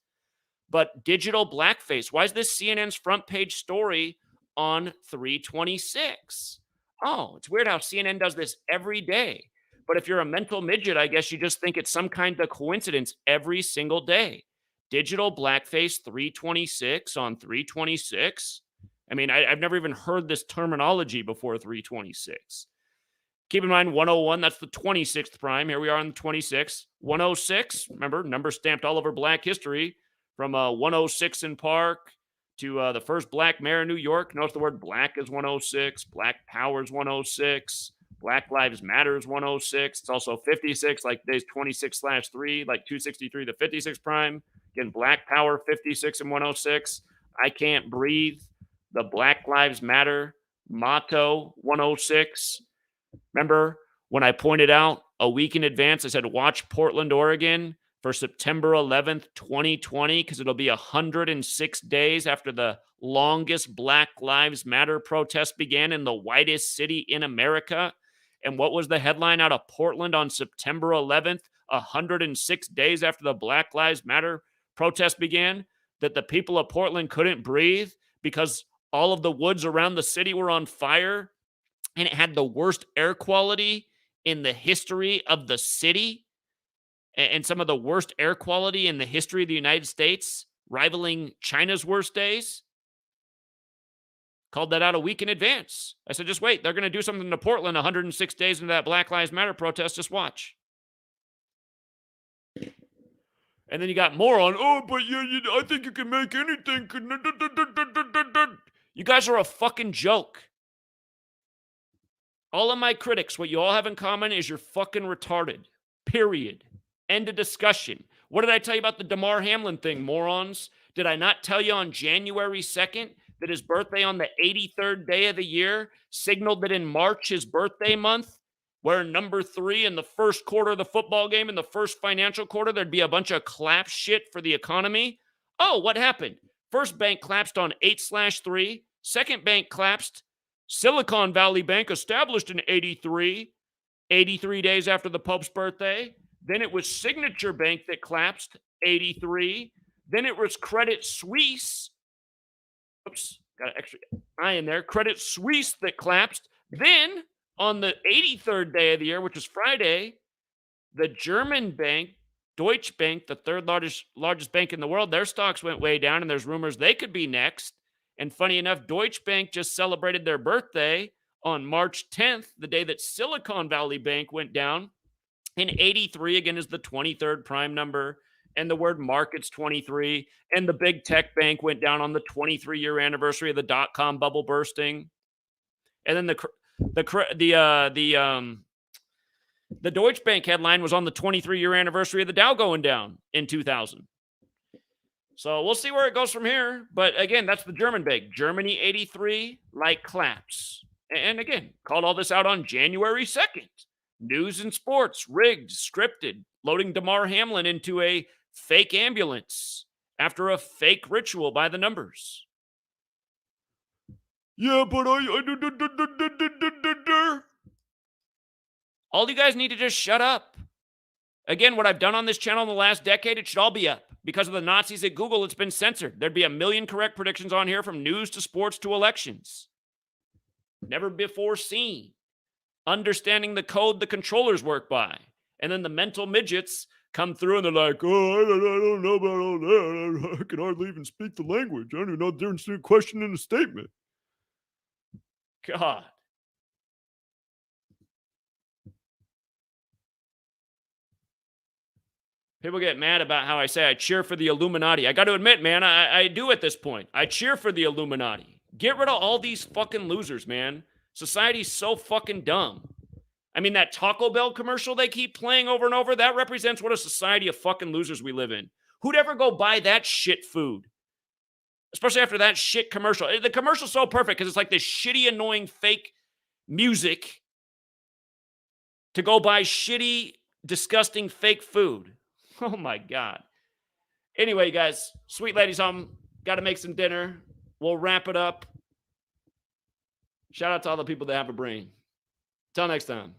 But digital blackface. Why is this CNN's front page story on 3/26? Oh, it's weird how CNN does this every day. But if you're a mental midget, I guess you just think it's some kind of coincidence every single day. Digital blackface 3/26 on 3/26. I mean, I've never even heard this terminology before 3/26. Keep in mind, 101, that's the 26th prime. Here we are on the 26th. 106, remember, number stamped all over black history. From 106 in Park to the first black mayor in New York. Notice the word black is 106. Black Power is 106. Black Lives Matter is 106. It's also 56, like today's 26/3, like 263, the 56 prime. Again, Black Power, 56 and 106. I Can't Breathe. The Black Lives Matter Motto 106. Remember when I pointed out a week in advance, I said, watch Portland, Oregon for September 11th, 2020, because it'll be 106 days after the longest Black Lives Matter protest began in the whitest city in America. And what was the headline out of Portland on September 11th, 106 days after the Black Lives Matter protest began? That the people of Portland couldn't breathe because all of the woods around the city were on fire, and it had the worst air quality in the history of the city, and some of the worst air quality in the history of the United States, rivaling China's worst days. Called that out a week in advance. I said, just wait. They're going to do something to Portland 106 days into that Black Lives Matter protest. Just watch. And then you got more on, but I think you can make anything. You guys are a fucking joke. All of my critics, what you all have in common is you're fucking retarded. Period. End of discussion. What did I tell you about the Damar Hamlin thing, morons? Did I not tell you on January 2nd that his birthday on the 83rd day of the year signaled that in March, his birthday month, where number 3 in the first quarter of the football game, in the first financial quarter, there'd be a bunch of clap shit for the economy? Oh, what happened? First bank collapsed on 8/3. Second bank collapsed. Silicon Valley Bank, established in 83 days after the Pope's birthday. Then it was Signature Bank that collapsed, 83. Then it was Credit Suisse. Oops, got an extra I in there. Credit Suisse that collapsed. Then, on the 83rd day of the year, which was Friday, the German bank, Deutsche Bank, the third largest bank in the world, their stocks went way down, and there's rumors they could be next. And funny enough, Deutsche Bank just celebrated their birthday on March 10th, the day that Silicon Valley Bank went down. And 83, again, is the 23rd prime number. And the word market's 23. And the big tech bank went down on the 23-year anniversary of the dot-com bubble bursting. And then the Deutsche Bank headline was on the 23-year anniversary of the Dow going down in 2000. So we'll see where it goes from here. But again, that's the German bank. Germany 83, like collapse. And again, called all this out on January 2nd. News and sports, rigged, scripted, loading Damar Hamlin into a fake ambulance after a fake ritual by the numbers. Yeah, but all you guys need to just shut up. Again, what I've done on this channel in the last decade, it should all be up. Because of the Nazis at Google, it's been censored. There'd be a million correct predictions on here, from news to sports to elections. Never before seen. Understanding the code the controllers work by. And then the mental midgets come through and they're like, I don't know about all that. I can hardly even speak the language. I don't even know the difference between a question and a statement. God. People get mad about how I say I cheer for the Illuminati. I got to admit, man, I do at this point. I cheer for the Illuminati. Get rid of all these fucking losers, man. Society's so fucking dumb. I mean, that Taco Bell commercial they keep playing over and over, that represents what a society of fucking losers we live in. Who'd ever go buy that shit food? Especially after that shit commercial. The commercial's so perfect because it's like this shitty, annoying, fake music to go buy shitty, disgusting, fake food. Oh, my God. Anyway, guys, sweet ladies, got to make some dinner. We'll wrap it up. Shout out to all the people that have a brain. Till next time.